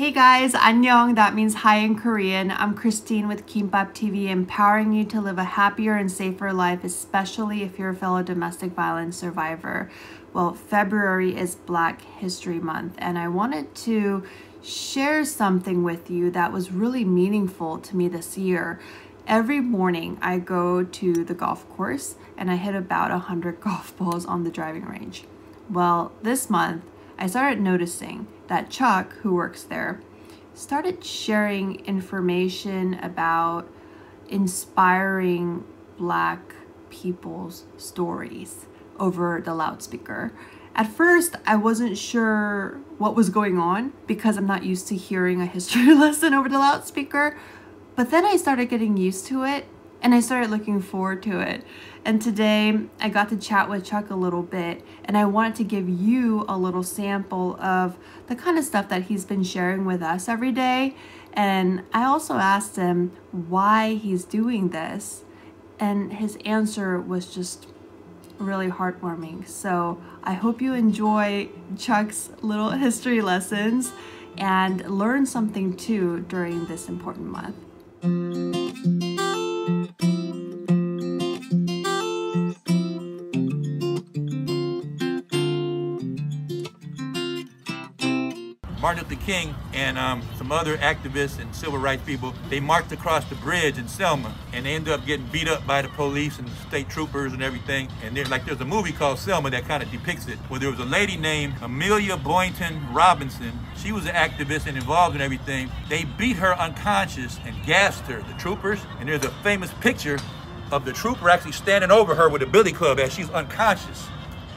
Hey guys, annyeong, that means hi in Korean. I'm Christine with Kimbop TV, empowering you to live a happier and safer life, especially if you're a fellow domestic violence survivor. Well, February is Black History Month, and I wanted to share something with you that was really meaningful to me this year. Every morning I go to the golf course and I hit about 100 golf balls on the driving range. Well, this month I started noticing that Chuck, who works there, started sharing information about inspiring Black people's stories over the loudspeaker. At first, I wasn't sure what was going on because I'm not used to hearing a history lesson over the loudspeaker. But then I started getting used to it and I started looking forward to it. And today I got to chat with Chuck a little bit, and I wanted to give you a little sample of the kind of stuff that he's been sharing with us every day. And I also asked him why he's doing this, and his answer was just really heartwarming. So I hope you enjoy Chuck's little history lessons and learn something too during this important month. Martin Luther King and some other activists and civil rights people, they marched across the bridge in Selma, and they ended up getting beat up by the police and the state troopers and everything. And there's a movie called Selma that kind of depicts it, where there was a lady named Amelia Boynton Robinson. She was an activist and involved in everything. They beat her unconscious and gassed her, the troopers. And there's a famous picture of the trooper actually standing over her with a billy club as she's unconscious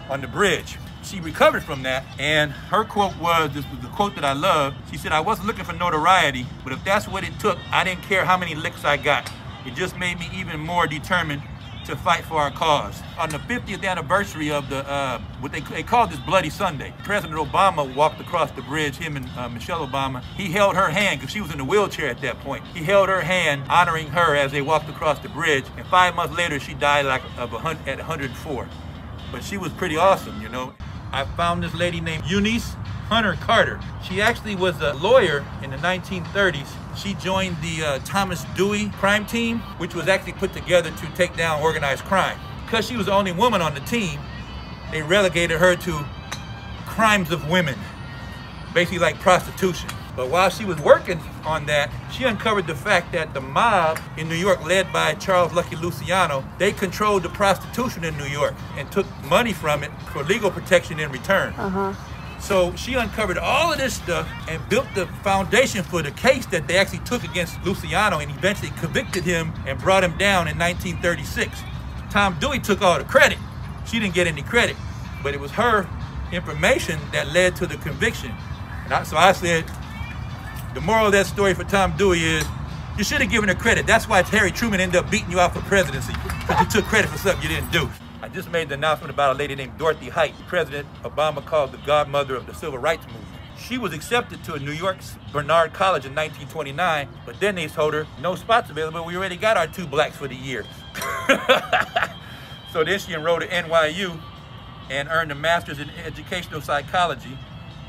on the bridge. She recovered from that, and her quote was, this was the quote that I love. She said, "I wasn't looking for notoriety, but if that's what it took, I didn't care how many licks I got. It just made me even more determined to fight for our cause." On the 50th anniversary of the, what they called this Bloody Sunday, President Obama walked across the bridge, him and Michelle Obama. He held her hand, because she was in a wheelchair at that point. He held her hand, honoring her as they walked across the bridge, and 5 months later, she died at 104. But she was pretty awesome, you know. I found this lady named Eunice Hunter Carter. She actually was a lawyer in the 1930s. She joined the Thomas Dewey crime team, which was actually put together to take down organized crime. Because she was the only woman on the team, they relegated her to crimes of women, basically like prostitution. But while she was working on that, she uncovered the fact that the mob in New York, led by Charles Lucky Luciano, they controlled the prostitution in New York and took money from it for legal protection in return. So she uncovered all of this stuff and built the foundation for the case that they actually took against Luciano, and eventually convicted him and brought him down in 1936. Tom Dewey took all the credit. She didn't get any credit, but it was her information that led to the conviction. And so I said, the moral of that story for Tom Dewey is, you should have given her credit. That's why Harry Truman ended up beating you out for presidency, because you took credit for something you didn't do. I just made the announcement about a lady named Dorothy Height, President Obama called the godmother of the civil rights movement. She was accepted to New York's Barnard College in 1929, but then they told her, no spots available, we already got our 2 blacks for the year. So then she enrolled at NYU and earned a master's in educational psychology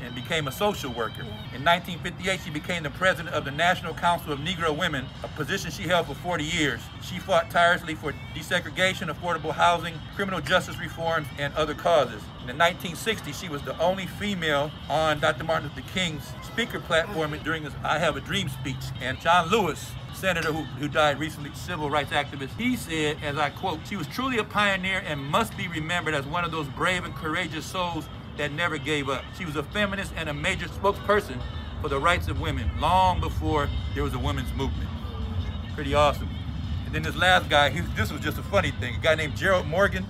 and became a social worker. In 1958, she became the president of the National Council of Negro Women, a position she held for 40 years. She fought tirelessly for desegregation, affordable housing, criminal justice reforms, and other causes. In the 1960s, she was the only female on Dr. Martin Luther King's speaker platform during his I Have a Dream speech. And John Lewis, senator who died recently, civil rights activist, he said, as I quote, "She was truly a pioneer and must be remembered as one of those brave and courageous souls that never gave up. She was a feminist and a major spokesperson for the rights of women long before there was a women's movement." Pretty awesome. And then this last guy, this was just a funny thing. A guy named Gerald Morgan.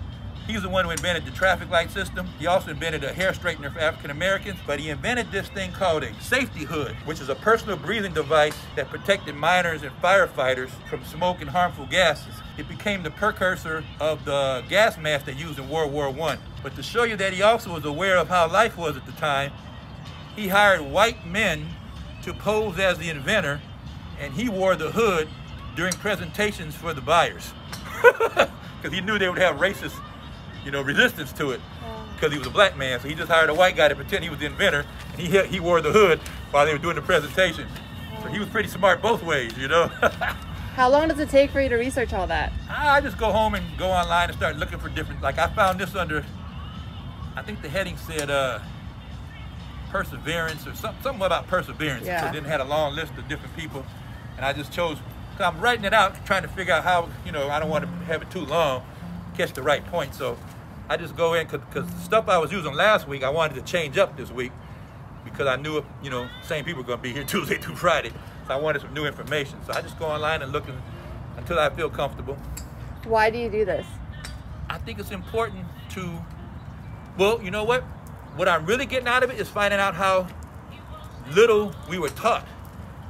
He's the one who invented the traffic light system. He also invented a hair straightener for African Americans, but he invented this thing called a safety hood, which is a personal breathing device that protected miners and firefighters from smoke and harmful gases. It became the precursor of the gas mask they used in World War I. But to show you that he also was aware of how life was at the time, he hired white men to pose as the inventor, and he wore the hood during presentations for the buyers. Because he knew they would have racist, resistance to it, because he was a black man. So he just hired a white guy to pretend he was the inventor, and he wore the hood while they were doing the presentation. So he was pretty smart both ways, you know. How long does it take for you to research all that? I just go home and go online and start looking for different, like I found this under, I think the heading said perseverance or something about perseverance. Yeah. So then it had a long list of different people. And I just chose, because I'm writing it out, trying to figure out how, you know, I don't want to have it too long, catch the right point. So I just go in, because the stuff I was using last week, I wanted to change up this week because I knew, you know, same people were going to be here Tuesday through Friday. So I wanted some new information. So I just go online and look until I feel comfortable. Why do you do this? I think it's important to, well, you know what? What I'm really getting out of it is finding out how little we were taught.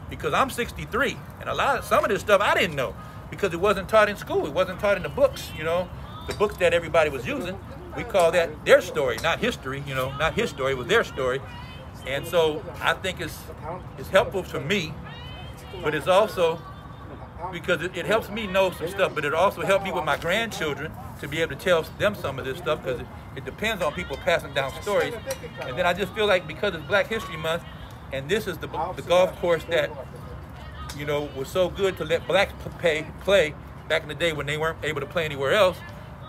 Because I'm 63, and some of this stuff I didn't know because it wasn't taught in school. It wasn't taught in the books, you know, the books that everybody was using. We call that their story, not history, you know, not his story, it was their story. And so I think it's helpful for me, but it's also because it helps me know some stuff, but it also helped me with my grandchildren to be able to tell them some of this stuff because it depends on people passing down stories. And then I just feel like because it's Black History Month, and this is the golf course that, you know, was so good to let blacks play back in the day when they weren't able to play anywhere else.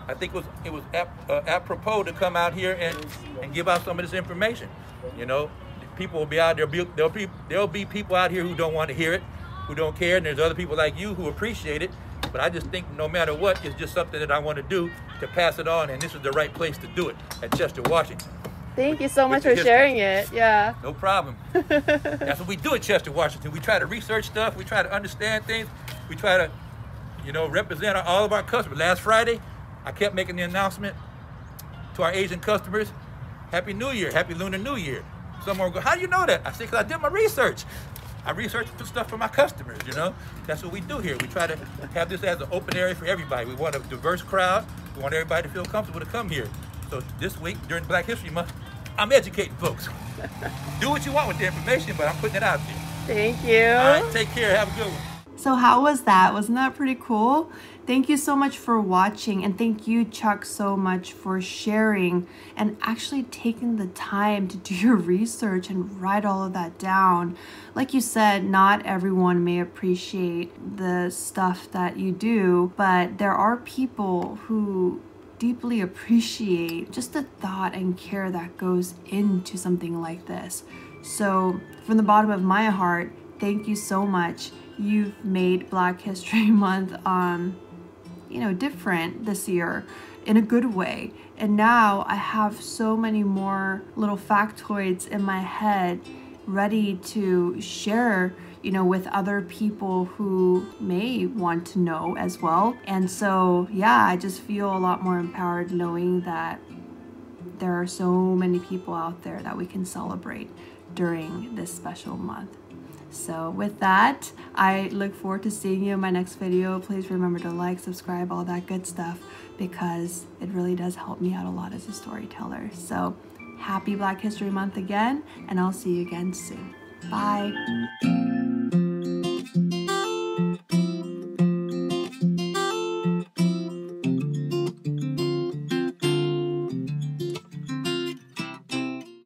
I think it was apropos to come out here and give out some of this information. You know, people will be out there. There'll be people out here who don't want to hear it, who don't care, and there's other people like you who appreciate it. But I just think no matter what, it's just something that I want to do to pass it on, and this is the right place to do it, at Chester, Washington. Thank you so much for sharing it. Yeah. No problem. That's what we do at Chester, Washington. We try to research stuff. We try to understand things. We try to, you know, represent all of our customers. Last Friday, I kept making the announcement to our Asian customers, Happy New Year, Happy Lunar New Year. Someone will go, how do you know that? I said, because I did my research. I researched stuff for my customers, you know? That's what we do here. We try to have this as an open area for everybody. We want a diverse crowd. We want everybody to feel comfortable to come here. So this week, during Black History Month, I'm educating folks. Do what you want with the information, but I'm putting it out there. Thank you. All right, take care. Have a good one. So how was that? Wasn't that pretty cool? Thank you so much for watching, and thank you, Chuck, so much for sharing and actually taking the time to do your research and write all of that down. Like you said, not everyone may appreciate the stuff that you do, but there are people who deeply appreciate just the thought and care that goes into something like this. So from the bottom of my heart, thank you so much. You've made Black History Month you know, different this year in a good way. And now I have so many more little factoids in my head ready to share, you know, with other people who may want to know as well. And so, yeah, I just feel a lot more empowered knowing that there are so many people out there that we can celebrate during this special month. So with that, I look forward to seeing you in my next video. Please remember to like, subscribe, all that good stuff, because it really does help me out a lot as a storyteller. So happy Black History Month again, and I'll see you again soon. Bye.